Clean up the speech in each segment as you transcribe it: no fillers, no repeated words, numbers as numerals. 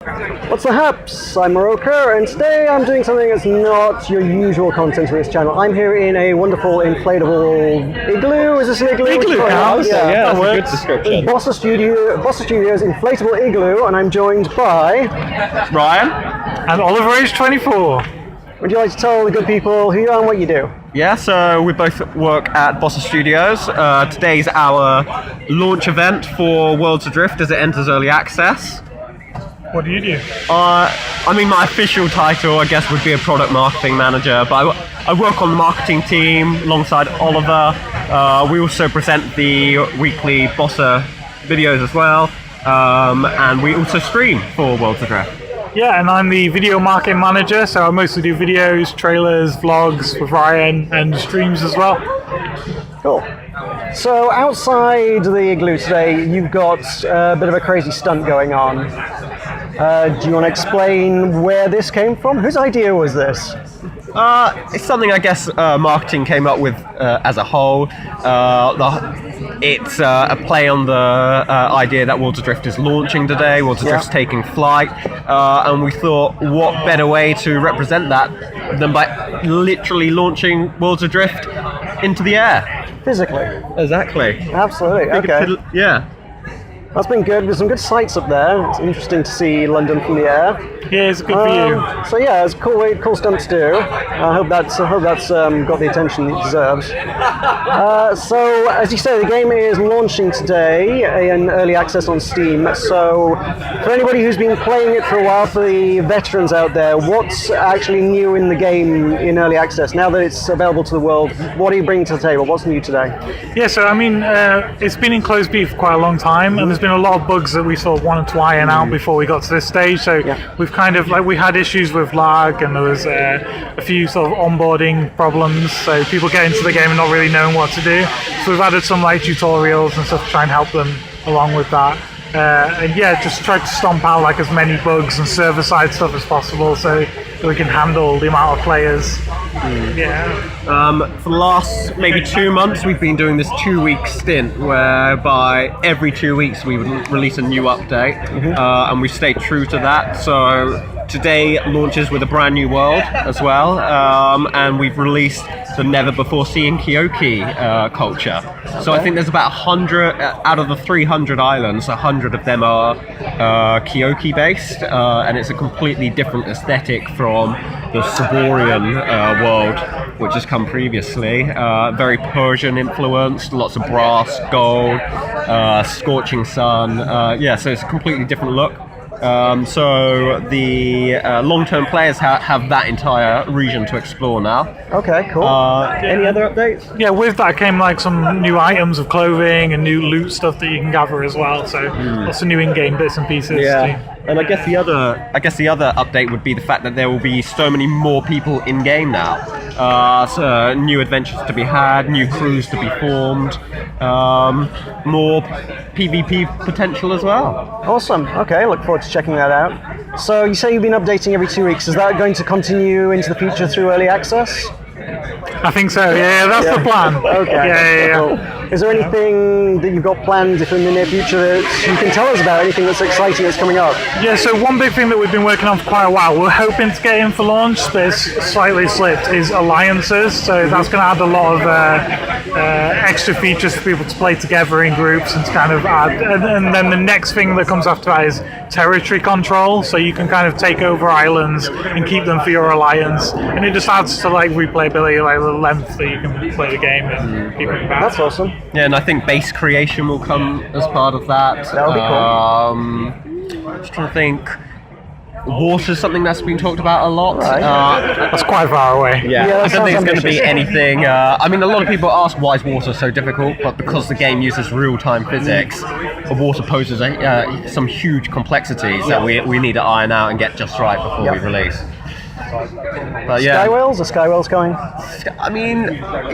What's the haps? I'm Meroka, and today I'm doing something that's not your usual content for this channel. I'm here in a wonderful inflatable igloo. Is this an igloo? Igloo house, yeah, that's a good description. Bossa Studios inflatable igloo, and I'm joined by Ryan and Oliver, age 24. Would you like to tell the good people who you are and what you do? Yeah, so we both work at Bossa Studios. Today's our launch event for Worlds Adrift as it enters early access. What do you do? My official title, I guess, would be a product marketing manager, but I work on the marketing team alongside Oliver. We also present the weekly Bossa videos as well, and we also stream for Worlds Adrift. Yeah, and I'm the video marketing manager, so I mostly do videos, trailers, vlogs with Ryan, and streams as well. Cool. So outside the igloo today, you've got a bit of a crazy stunt going on. Do you want to explain where this came from? Whose idea was this? It's something I guess marketing came up with as a whole. It's a play on the idea that Worlds Adrift is launching today, Worlds Adrift's taking flight, and we thought what better way to represent that than by literally launching Worlds Adrift into the air. Physically. Exactly. Absolutely, okay. Yeah. That's been good. There's some good sights up there. It's interesting to see London from the air. Yeah, it's a good view. So yeah, it's a cool stunt to do. I hope that's got the attention it deserves. So as you say, the game is launching today in early access on Steam. So for anybody who's been playing it for a while, for the veterans out there, what's actually new in the game in early access now that it's available to the world? What are you bringing to the table? What's new today? Yeah, so it's been in closed beta for quite a long time, and there's been a lot of bugs that we sort of wanted to iron out before we got to this stage. So we've kind of we had issues with lag, and there was a few sort of onboarding problems. So people get into the game and not really knowing what to do. So we've added some tutorials and stuff to try and help them along with that. Just try to stomp out as many bugs and server side stuff as possible, so that we can handle the amount of players. For the last maybe 2 months, we've been doing this 2-week stint whereby every 2 weeks we would release a new update, and we stayed true to that. So today launches with a brand new world as well, and we've released the never before seen Kyoki culture. So I think there's about 100 out of the 300 islands, 100 of them are Kyoki based, and it's a completely different aesthetic from the Saborian world which has come previously. Very Persian influenced, lots of brass, gold, scorching sun. So it's a completely different look. So the long-term players have that entire region to explore now. Okay, cool. Any other updates? Yeah, with that came some new items of clothing and new loot stuff that you can gather as well. So lots of new in-game bits and pieces. Yeah. And I guess the other update would be the fact that there will be so many more people in game now. So new adventures to be had, new crews to be formed, more PvP potential as well. Awesome. Okay, look forward to checking that out. So you say you've been updating every 2 weeks. Is that going to continue into the future through early access? I think so. Yeah, that's the plan. Okay. Yeah. Cool. Is there anything that you've got planned in the near future that you can tell us about? Anything that's exciting that's coming up? Yeah, so one big thing that we've been working on for quite a while, we're hoping to get in for launch, but it's slightly slipped, is alliances. So that's going to add a lot of extra features for people to play together in groups and to kind of add. And then the next thing that comes after that is territory control. So you can kind of take over islands and keep them for your alliance. And it just adds to replayability, the length that you can play the game and keep it back. That's awesome. Yeah, and I think base creation will come as part of that. That'll be cool. Just trying to think. Water's something that's been talked about a lot. Right. That's quite far away. Yeah, I don't think it's going to be anything. A lot of people ask why is water so difficult, but because the game uses real-time physics, water poses some huge complexities that we need to iron out and get just right before we release. But Sky whales? Are sky whales coming?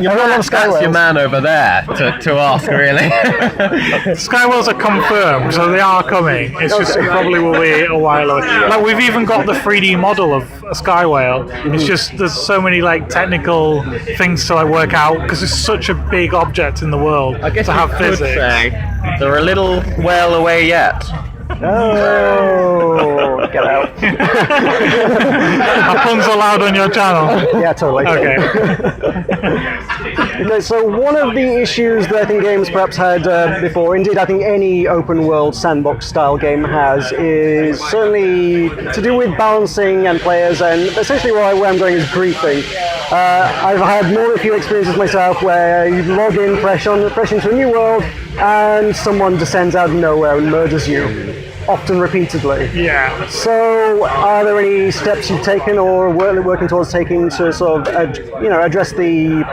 Your man over there to ask, really. Sky whales are confirmed, so they are coming. It's just it probably will be a while away. We've even got the 3D model of a sky whale. It's just there's so many technical things to work out because it's such a big object in the world. I guess to have physics. Say they're a little well away yet. Oh. or get out. Are puns allowed on your channel? Yeah, totally. Okay. Okay, so one of the issues that I think games perhaps had before, indeed I think any open world sandbox style game has, is certainly to do with balancing and players, and essentially where I'm going is griefing. I've had more than a few experiences myself where you log in fresh into a new world and someone descends out of nowhere and murders you. Often repeatedly. Yeah. So, are there any steps you've taken or working towards taking to sort of, address the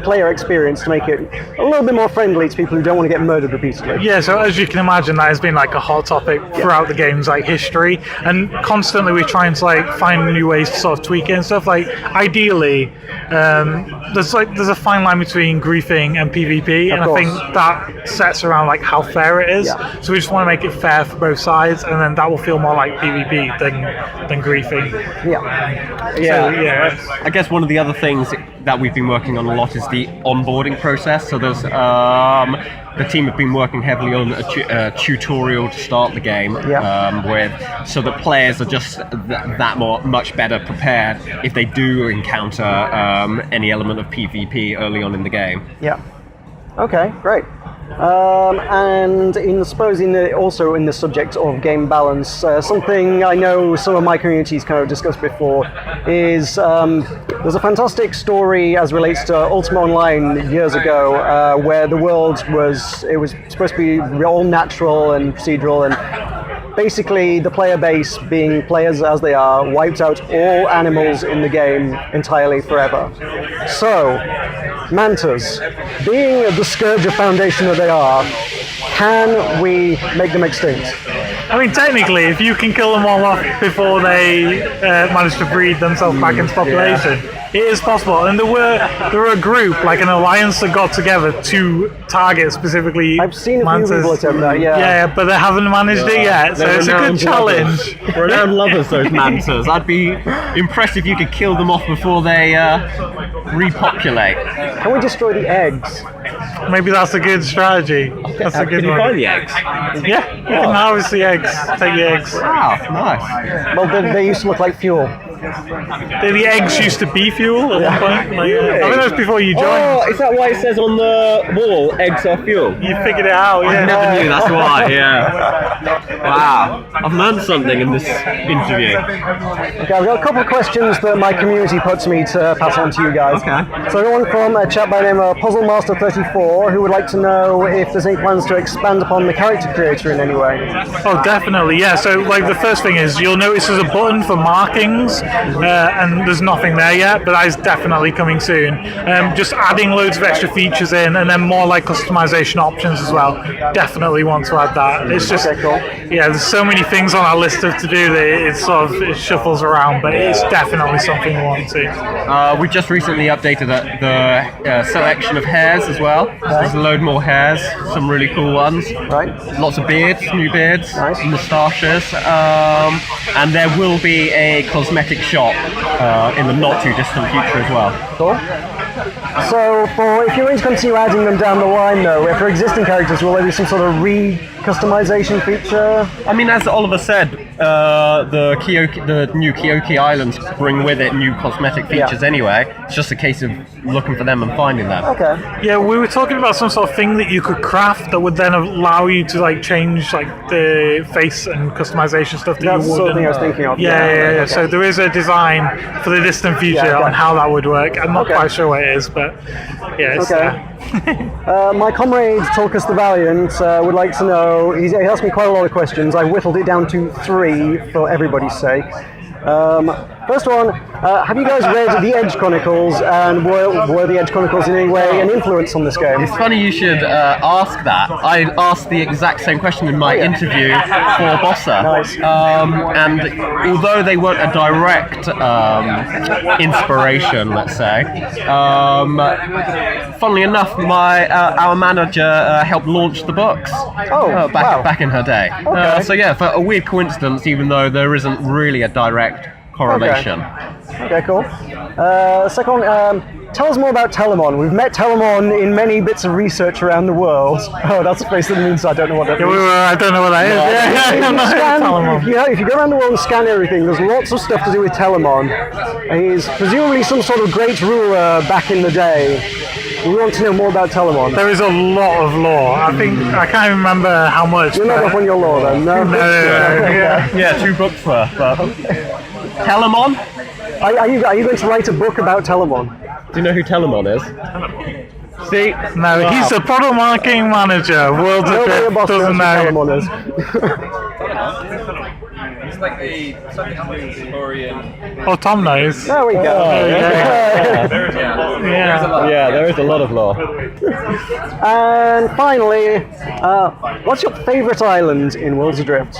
player experience to make it a little bit more friendly to people who don't want to get murdered repeatedly? Yeah. So as you can imagine, that has been like a hot topic throughout the game's like history, and constantly we're trying to like find new ways to sort of tweak it and stuff. Like ideally, there's a fine line between griefing and PvP, and I think that sets around like how fair it is. Yeah. So we just want to make it fair for both sides, and then that will feel more like PvP than griefing. Yeah. Yeah. I guess one of the other things that we've been working on a lot is the onboarding process. So there's the team have been working heavily on a tutorial to start the game, so that players are just much better prepared if they do encounter any element of PvP early on in the game. Yeah. Okay, great. And also in the subject of game balance, something I know some of my communities kind of discussed before is there's a fantastic story as relates to Ultima Online years ago, where the world was supposed to be all natural and procedural, and basically the player base, being players as they are, wiped out all animals in the game entirely forever. So, mantas, being the scourge of foundation that they are, can we make them extinct? I mean, technically, if you can kill them all off before they manage to breed themselves back into population, it is possible. And there were a group, like an alliance, that got together to target specifically I've seen a mantas. few people attempt that, Yeah, but they haven't managed it yet, so it's a good challenge. Renowned lovers, those mantas. I'd be impressed if you could kill them off before they repopulate. Can we destroy the eggs? Maybe that's a good strategy. That's a good Can you one. find the eggs? Yeah, you can harvest the eggs, take the eggs. Wow, nice. Well, they used to look like fuel. The eggs used to be fuel at one point. Like, I think that was before you joined. Oh, is that why it says on the wall, eggs are fuel? You figured it out, I yeah. never knew, that's why, yeah. Wow, I've learned something in this interview. Okay, I've got a couple of questions that my community put to me to pass on to you guys. Okay. So one from a chap by the name of PuzzleMaster34, who would like to know if there's any plans to expand upon the character creator in any way. Oh, definitely, yeah. So, like, the first thing is you'll notice there's a button for markings, and there's nothing there yet, but that is definitely coming soon. Just adding loads of extra features in, and then more like customization options as well. Definitely want to add that. It's just, yeah, there's so many things on our list of to do that it shuffles around, but it's definitely something we want to. We just recently updated the selection of hairs as well. So there's a load more hairs, some really cool ones. Right. Lots of beards, new beards, Nice. moustaches, and there will be a cosmetic shop in the not too distant future as well. Cool. So, if you're going to continue adding them down the line, though, for existing characters, will there be some sort of customization feature? I mean, as Oliver said, the new Kyoki Islands bring with it new cosmetic features anyway. It's just a case of looking for them and finding them. Okay. Yeah, we were talking about some sort of thing that you could craft that would then allow you to like change like the face and customization stuff that That's you the sort of wouldn't. thing I was thinking of. Yeah. Okay. So there is a design for the distant future okay. on how that would work. I'm not Okay. quite sure what it is, but yeah, it's Okay. My comrade Tulkas the Valiant would like to know, he asked me quite a lot of questions. I whittled it down to 3 for everybody's sake. First one, have you guys read The Edge Chronicles, and were The Edge Chronicles in any way an influence on this game? It's funny you should ask that. I asked the exact same question in my interview for Bossa. Nice. And although they weren't a direct inspiration, let's say, funnily enough, our manager helped launch the books back in her day. Okay. So yeah, for a weird coincidence, even though there isn't really a direct correlation. Okay, cool. Second one, tell us more about Telemon. We've met Telemon in many bits of research around the world. Oh, that's a face that means I don't know what that means. I don't know what that is. If you go around the world and scan everything, there's lots of stuff to do with Telemon. He's presumably some sort of great ruler back in the day. We want to know more about Telemon. There is a lot of lore. I think I can't even remember how much. You're not up on your lore then, no? No. Yeah, 2 books worth. But Telemon? Are you going to write a book about Telemon? Do you know who Telemon is? See? No, he's the product marketing manager. Worlds Nobody at Adrift Bossa doesn't knows who know. Telemon is. It's like a something to do with Victorian. Oh, Tom knows. There we go. Yeah. There's a lot. Yeah, there is a lot of lore. And finally, what's your favourite island in Worlds Adrift?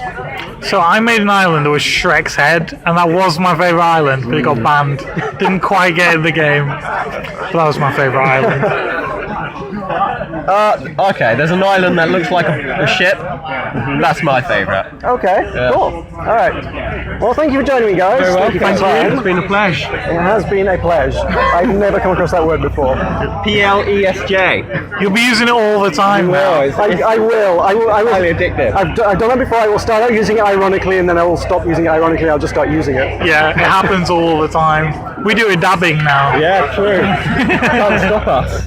So I made an island that was Shrek's head, and that was my favourite island, but it got banned. Didn't quite get in the game. But that was my favourite island. Okay, there's an island that looks like a ship. That's my favourite. Okay, cool. Alright. Well, thank you for joining me, guys. Very well, Thank you for your thank you. time. It's been a pleasure. It has been a pleasure. I've never come across that word before. PLESJ. You'll be using it all the time now. I will. highly addictive. I've done that before. I will start out using it ironically, and then I will stop using it ironically. I'll just start using it. Yeah, it happens all the time. We do it dabbing now. Yeah, true. Can't stop us.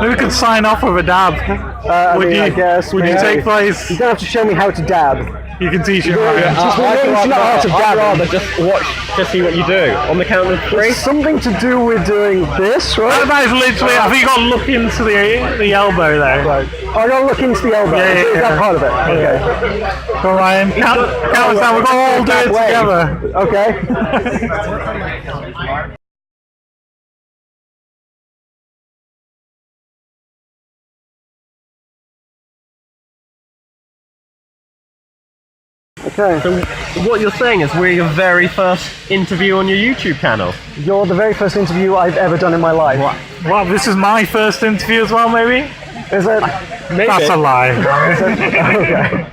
Maybe we could sign off with a dab. I guess. Would you maybe. take place? You don't have to show me how to dab. You can teach him. Yeah. Just I'd means you know how to I'd dab. rather just watch to see what you do. On the count of 3. It's something to do with doing this, right? That is literally. I think you got to look into the elbow there. Right. I gotta look into the elbow. Yeah, Is that part of it? Okay. Come on, Ryan. Count us down. We've got to all do it That together. Okay. Okay. So what you're saying is we're your very first interview on your YouTube channel. You're the very first interview I've ever done in my life. Well, this is my first interview as well, maybe? Is it? Maybe. That's a lie. Okay.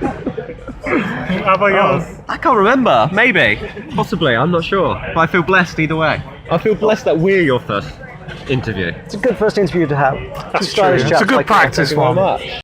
How about yours? I can't remember. Maybe. Possibly. I'm not sure. But I feel blessed either way. I feel blessed that we're your first interview. It's a good first interview to have. That's true. It's a good practice one. Much.